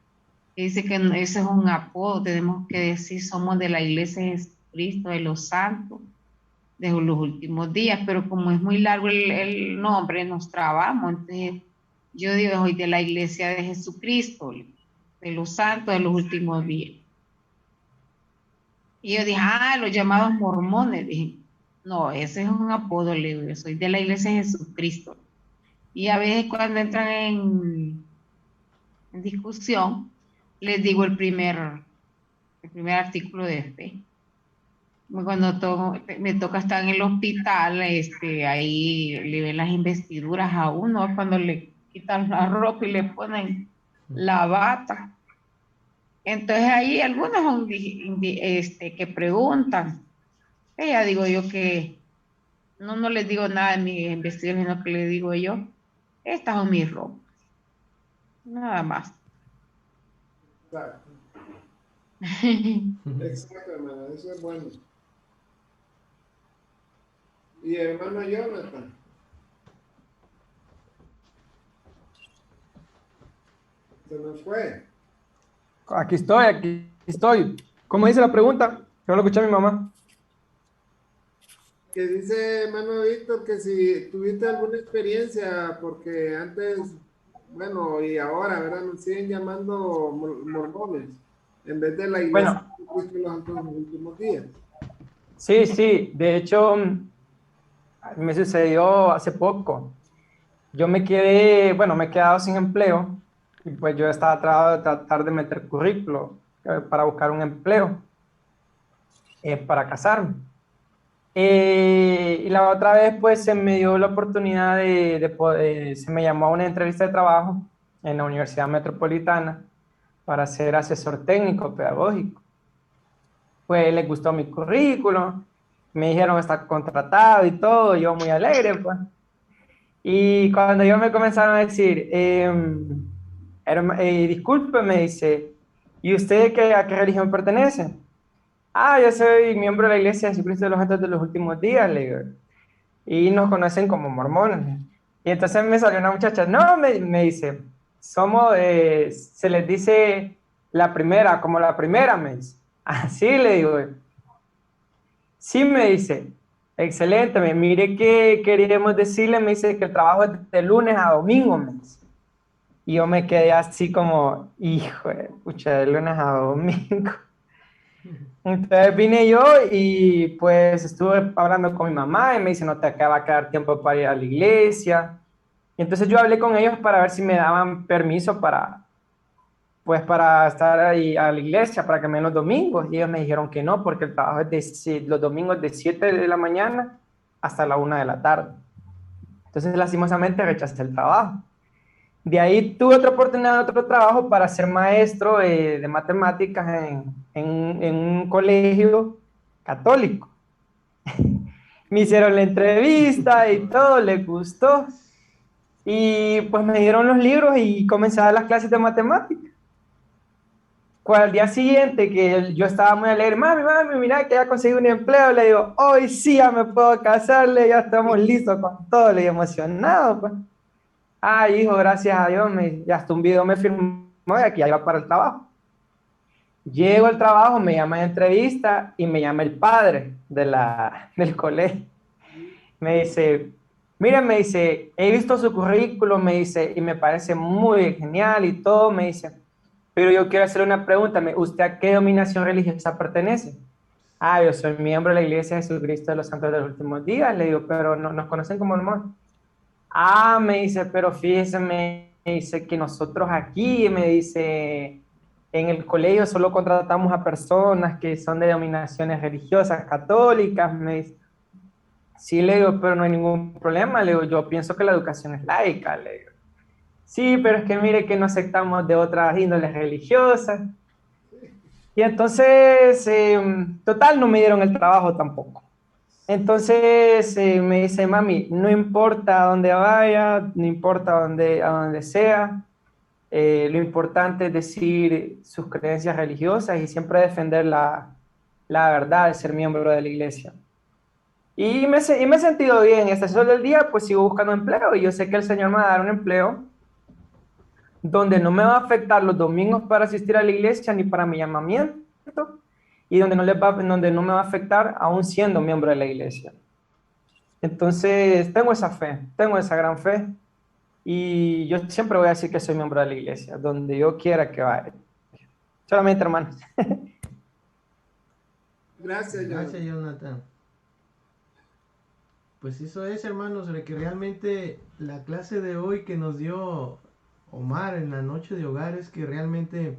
que dice que ese es un apodo, tenemos que decir, somos de la iglesia de Jesucristo, de los santos, de los últimos días, pero como es muy largo el nombre, nos trabamos. Entonces, yo digo, soy de la iglesia de Jesucristo, de los santos, de los últimos días. Y yo dije, los llamados mormones, dije, no, ese es un apodo, le digo, yo soy de la iglesia de Jesucristo. Y a veces cuando entran en discusión, les digo el primer artículo de fe. Cuando me toca estar en el hospital, ahí le ven las investiduras a uno, cuando le quitan la ropa y le ponen la bata. Entonces ahí algunos son que preguntan. Ya digo yo que no les digo nada en mi investigación, sino que les digo yo, estas son mis ropas. Nada más. Exacto. Exacto, hermano, eso es bueno. Y hermano Jonathan. Se nos fue. Aquí estoy. ¿Cómo dice la pregunta? Que no lo escuché a mi mamá. Que dice hermano Víctor que si tuviste alguna experiencia, porque antes, bueno, y ahora, ¿verdad? Nos siguen llamando mormones. en vez de la iglesia de Cristo de los Santos de los Últimos Días. Sí, sí, de hecho, me sucedió hace poco. Yo me quedé, bueno, me he quedado sin empleo y pues yo estaba tratando de tratar de meter currículo para buscar un empleo, para casarme. Y la otra vez pues se me dio la oportunidad de poder, se me llamó a una entrevista de trabajo en la Universidad Metropolitana para ser asesor técnico pedagógico. Pues les gustó mi currículum, me dijeron está contratado y todo, yo muy alegre pues. Y cuando yo me comenzaron a decir, disculpe, me dice, ¿y usted a qué religión pertenece? Ah, yo soy miembro de la Iglesia de Jesucristo de los Santos de los Últimos Días, le digo. Y nos conocen como mormones. Y entonces me salió una muchacha, no, me dice, somos, se les dice la primera, como la primera, me dice. Así le digo. Sí, me dice, excelente, mire que queríamos decirle, me dice que el trabajo es de lunes a domingo, me dice. Y yo me quedé así como, hijo de pucha, de lunes a domingo. Entonces vine yo y pues estuve hablando con mi mamá y me dice, no te acaba de quedar tiempo para ir a la iglesia. Y entonces yo hablé con ellos para ver si me daban permiso pues para estar ahí a la iglesia, para que me den los domingos. Y ellos me dijeron que no, porque el trabajo es los domingos de 7 de la mañana hasta la 1 de la tarde. Entonces lastimosamente rechacé el trabajo. De ahí tuve otra oportunidad de otro trabajo para ser maestro de matemáticas en un colegio católico. Me hicieron la entrevista y todo, les gustó. Y pues me dieron los libros y comencé a dar las clases de matemáticas. Al día siguiente, que yo estaba muy alegre, mami, mira que ya conseguí un empleo, le digo, hoy sí ya me puedo casarle, ya estamos listos con todo, le digo, emocionado, pues. Ay, hijo, gracias a Dios, ya hasta un video me firmó y aquí ya iba para el trabajo. Llego al trabajo, me llama de entrevista y me llama el padre del colegio. Me dice, mire, me dice, he visto su currículum, me dice, y me parece muy genial y todo, me dice, pero yo quiero hacerle una pregunta, ¿usted a qué denominación religiosa pertenece? Ah, yo soy miembro de la Iglesia de Jesucristo de los Santos de los Últimos Días, le digo, pero no, nos conocen como hermanos. Ah, me dice, pero fíjese, me dice que nosotros aquí, me dice, en el colegio solo contratamos a personas que son de denominaciones religiosas católicas, me dice. Sí, le digo, pero no hay ningún problema, le digo, yo pienso que la educación es laica, le digo. Sí, pero es que mire que no aceptamos de otras índoles religiosas. Y entonces, total, no me dieron el trabajo tampoco. Entonces me dice, mami, no importa a dónde vaya, no importa a dónde sea, lo importante es decir sus creencias religiosas y siempre defender la verdad de ser miembro de la iglesia. Y me he sentido bien. Este sol del día, pues sigo buscando empleo y yo sé que el Señor me va a dar un empleo donde no me va a afectar los domingos para asistir a la iglesia ni para mi llamamiento y donde no me va a afectar aún siendo miembro de la iglesia. Entonces, tengo esa fe, tengo esa gran fe y yo siempre voy a decir que soy miembro de la iglesia, donde yo quiera que vaya. Solamente, hermanos. Gracias, Jonathan. Pues eso es, hermanos, de que realmente la clase de hoy que nos dio Omar en la noche de hogar es que realmente,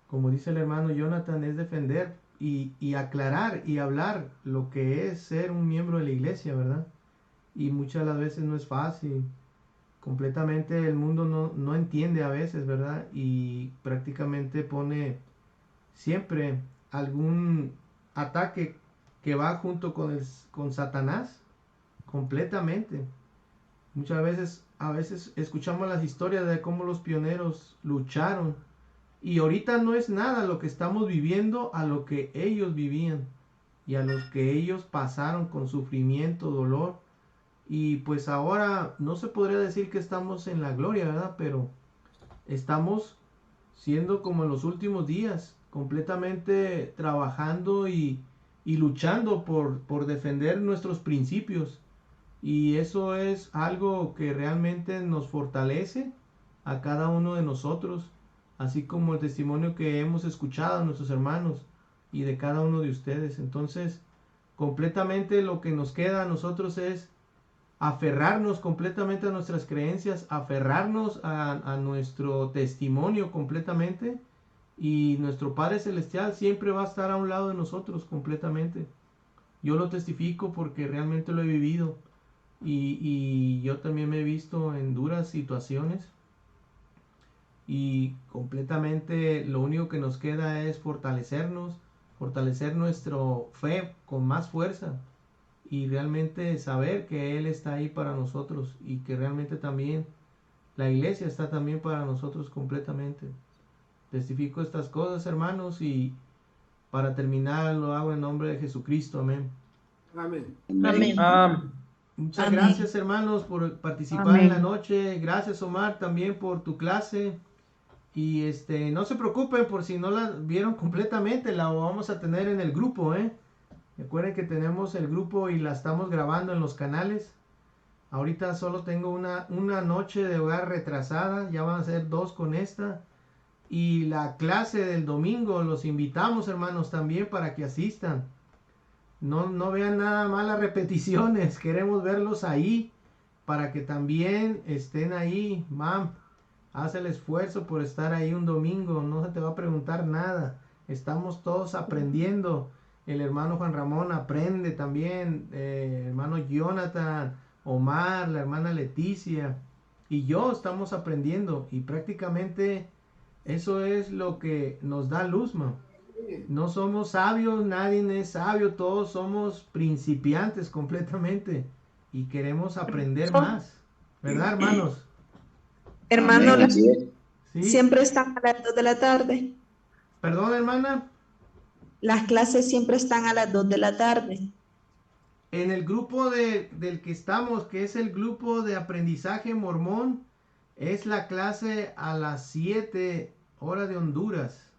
como dice el hermano Jonathan, es defender y aclarar y hablar lo que es ser un miembro de la iglesia, ¿verdad? Y muchas de las veces no es fácil. Completamente el mundo no entiende a veces, ¿verdad? Y prácticamente pone siempre algún ataque que va junto con Satanás, completamente. Muchas veces, a veces escuchamos las historias de cómo los pioneros lucharon y ahorita no es nada lo que estamos viviendo a lo que ellos vivían y a los que ellos pasaron con sufrimiento, dolor. Y pues ahora no se podría decir que estamos en la gloria, ¿verdad? Pero estamos siendo como en los últimos días, completamente trabajando y luchando por defender nuestros principios. Y eso es algo que realmente nos fortalece a cada uno de nosotros así como el testimonio que hemos escuchado de nuestros hermanos y de cada uno de ustedes. Entonces, completamente lo que nos queda a nosotros es aferrarnos completamente a nuestras creencias, aferrarnos a nuestro testimonio completamente, y nuestro Padre Celestial siempre va a estar a un lado de nosotros completamente. Yo lo testifico porque realmente lo he vivido, y yo también me he visto en duras situaciones, y completamente lo único que nos queda es fortalecernos, fortalecer nuestra fe con más fuerza, y realmente saber que Él está ahí para nosotros, y que realmente también la iglesia está también para nosotros completamente. Testifico estas cosas, hermanos, y para terminar lo hago en nombre de Jesucristo. Amén. Amén. Amén. Muchas Amén. gracias, hermanos, por participar Amén. en la noche. Gracias, Omar, también por tu clase. Y no se preocupen por si no la vieron completamente, la vamos a tener en el grupo, Recuerden que tenemos el grupo y la estamos grabando en los canales. Ahorita solo tengo una noche de hogar retrasada, ya van a ser 2 con esta. Y la clase del domingo, los invitamos, hermanos, también para que asistan. No vean nada más las repeticiones, queremos verlos ahí para que también estén ahí. Mam, haz el esfuerzo por estar ahí un domingo, no se te va a preguntar nada. Estamos todos aprendiendo. El hermano Juan Ramón aprende también, hermano Jonathan, Omar, la hermana Leticia y yo estamos aprendiendo, y prácticamente eso es lo que nos da luz, man. No somos sabios, nadie es sabio, todos somos principiantes completamente y queremos aprender más, ¿verdad, hermanos? Hermano, Amén, así es. ¿Sí? siempre están a las 2 de la tarde. Perdón, hermana. Las clases siempre están a las 2 de la tarde. En el grupo del que estamos, que es el grupo de aprendizaje mormón, es la clase a las 7 horas de Honduras,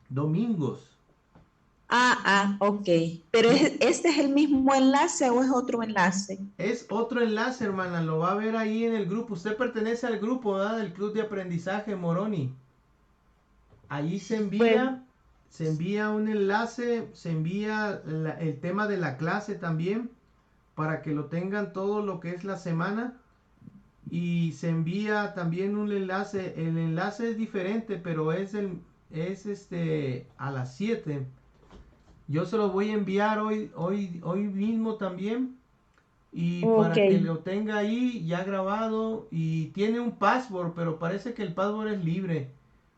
domingos. Ok. Pero ¿este es el mismo enlace o es otro enlace? Es otro enlace, hermana, lo va a ver ahí en el grupo. Usted pertenece al grupo, ¿verdad? Del Club de Aprendizaje Moroni. Allí se envía un enlace, se envía el tema de la clase también, para que lo tengan todo lo que es la semana. Y se envía también un enlace, el enlace es diferente, pero es a las 7. Yo se lo voy a enviar hoy mismo también. Y para que lo tenga ahí ya grabado, y tiene un password, pero parece que el password es libre.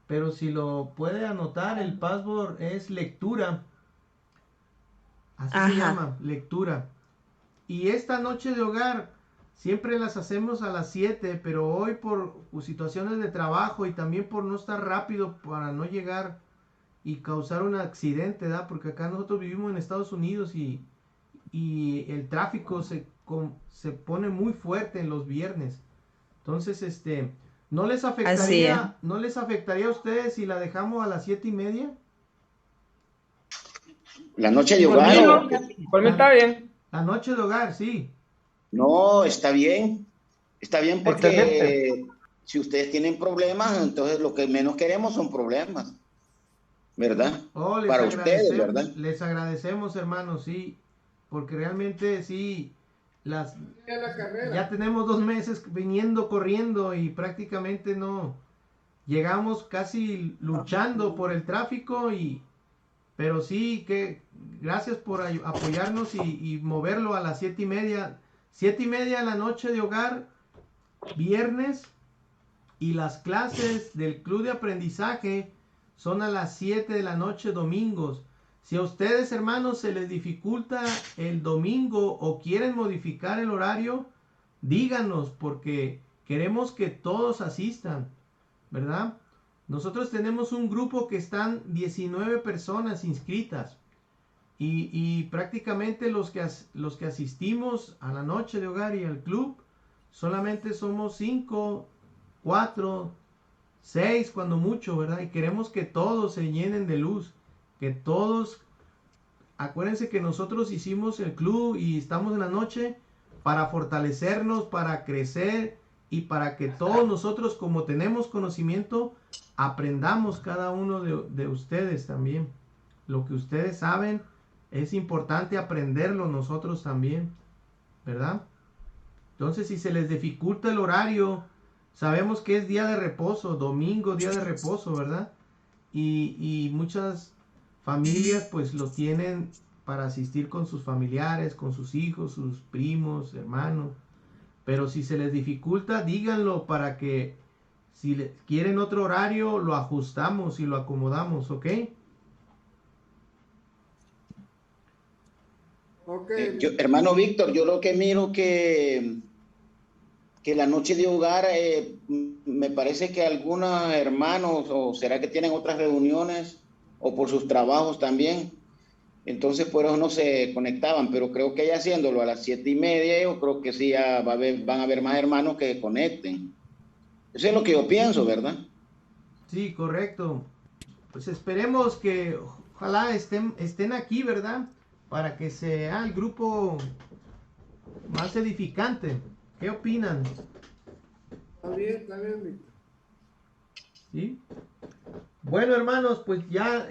Pero si lo puede anotar, el password es lectura. Así se llama, lectura. Y esta noche de hogar siempre las hacemos a las 7, pero hoy por situaciones de trabajo y también por no estar rápido para no llegar y causar un accidente, ¿verdad? Porque acá nosotros vivimos en Estados Unidos y el tráfico se pone muy fuerte en los viernes. Entonces, ¿no les afectaría a ustedes si la dejamos a las 7:30? La noche de hogar. Por mí está bien. La noche de hogar, sí. No, está bien. Está bien porque Excelente. si ustedes tienen problemas, entonces lo que menos queremos son problemas, ¿verdad? Para ustedes, ¿verdad? Les agradecemos, hermanos, sí, porque realmente sí, ya tenemos 2 meses viniendo, corriendo, y prácticamente no llegamos casi luchando por el tráfico, pero sí que gracias por apoyarnos y moverlo a las 7:30. 7:30 en la noche de hogar, viernes, y las clases del Club de Aprendizaje son a las 7 de la noche, domingos. Si a ustedes, hermanos, se les dificulta el domingo o quieren modificar el horario, díganos, porque queremos que todos asistan, ¿verdad? Nosotros tenemos un grupo que están 19 personas inscritas, y prácticamente los que asistimos a la noche de hogar y al club solamente somos 5, 4, 6 cuando mucho, ¿verdad? Y queremos que todos se llenen de luz, que todos, acuérdense que nosotros hicimos el club y estamos en la noche para fortalecernos, para crecer y para que todos nosotros, como tenemos conocimiento, aprendamos cada uno de ustedes también. Lo que ustedes saben es importante aprenderlo nosotros también, ¿verdad? Entonces, si se les dificulta el horario, sabemos que es día de reposo, domingo, día de reposo, ¿verdad? Y muchas familias pues lo tienen para asistir con sus familiares, con sus hijos, sus primos, hermanos. Pero si se les dificulta, díganlo para que si quieren otro horario, lo ajustamos y lo acomodamos, ¿ok? Okay. Hermano Víctor, yo lo que miro que la noche de hogar, me parece que algunos hermanos, o será que tienen otras reuniones, o por sus trabajos también, entonces por eso no se conectaban, pero creo que ya haciéndolo a las 7:30, yo creo que sí ya van a haber más hermanos que conecten. Eso es lo que yo pienso, ¿verdad? Sí, correcto. Pues esperemos que ojalá estén aquí, ¿verdad? Para que sea el grupo más edificante. ¿Qué opinan? Está bien, Víctor. ¿Sí? Bueno, hermanos, pues ya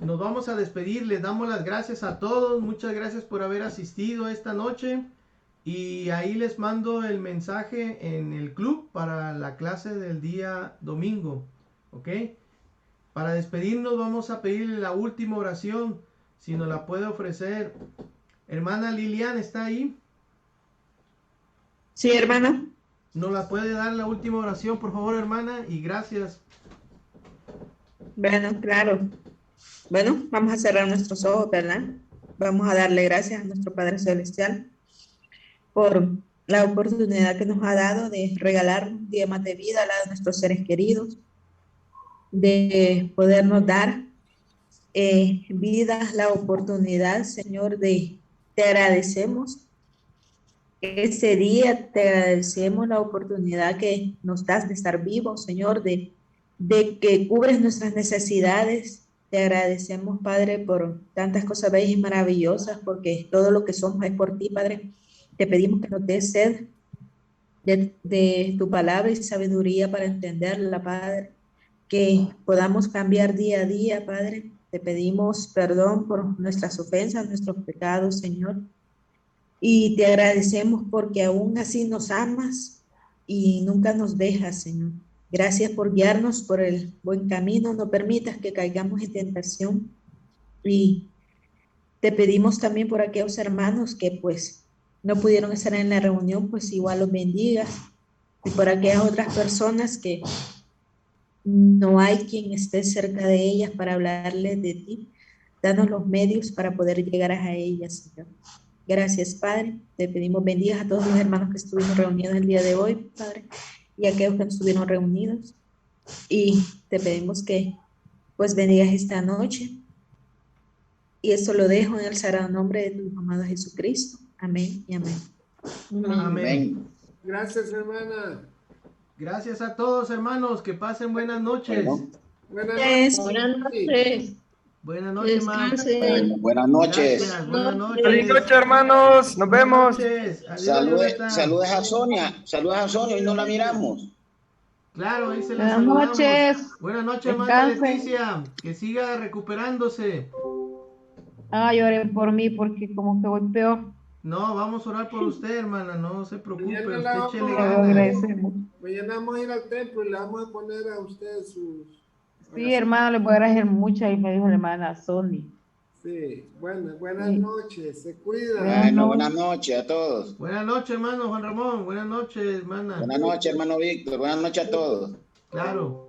nos vamos a despedir. Les damos las gracias a todos. Muchas gracias por haber asistido esta noche. Y ahí les mando el mensaje en el club para la clase del día domingo. ¿Ok? Para despedirnos vamos a pedirle la última oración. Si nos la puede ofrecer. Hermana Lilian, ¿está ahí? Sí, hermana. ¿Nos la puede dar la última oración, por favor, hermana? Y gracias. Bueno, claro. Bueno, vamos a cerrar nuestros ojos, ¿verdad? Vamos a darle gracias a nuestro Padre Celestial por la oportunidad que nos ha dado de regalar un día más de vida a la de nuestros seres queridos, de podernos dar vida, la oportunidad, Señor, te agradecemos ese día, te agradecemos la oportunidad que nos das de estar vivos, Señor, de que cubres nuestras necesidades. Te agradecemos, Padre, por tantas cosas bellas y maravillosas, porque todo lo que somos es por ti, Padre. Te pedimos que nos des sed de tu palabra y sabiduría para entenderla, Padre, que podamos cambiar día a día, Padre. Te pedimos perdón por nuestras ofensas, nuestros pecados, Señor. Y te agradecemos porque aún así nos amas y nunca nos dejas, Señor. Gracias por guiarnos por el buen camino. No permitas que caigamos en tentación. Y te pedimos también por aquellos hermanos que pues no pudieron estar en la reunión, pues igual los bendigas. Y por aquellas otras personas que no hay quien esté cerca de ellas para hablarles de ti. Danos los medios para poder llegar a ellas, Señor. Gracias, Padre. Te pedimos bendigas a todos los hermanos que estuvimos reunidos el día de hoy, Padre, y a aquellos que no estuvieron reunidos. Y te pedimos que pues bendigas esta noche. Y esto lo dejo en el sagrado nombre de tu amado Jesucristo. Amén y amén. Amén. Gracias, hermana. Gracias a todos, hermanos. Que pasen buenas noches. Buenas noches. Buenas noches. Buenas noches, Descansen. Buenas noches. Gracias, buenas noches. Feliz noche, hermanos. Nos vemos. Adiós, Saludos a Sonia. Saludos a Sonia y no la miramos. Claro, ahí se les Buenas saludamos. noches. Buenas noches, hermana Descansen. Leticia. Que siga recuperándose. Ay, oren por mí porque como que voy peor. No, vamos a orar por usted, hermana. No se preocupe. Mañana Usted la vamos échele a ganas. Agradecemos. Mañana vamos a ir al templo y le vamos a poner a ustedes sus... Sí, hermano, le voy a agradecer mucho. Ahí me dijo la hermana Sony. Sí, buenas Sí. noches. Se cuidan. Bueno, buenas noches a todos. Buenas noches, hermano Juan Ramón. Buenas noches, hermana. Buenas noches, hermano Víctor. Buenas noches a todos. Claro.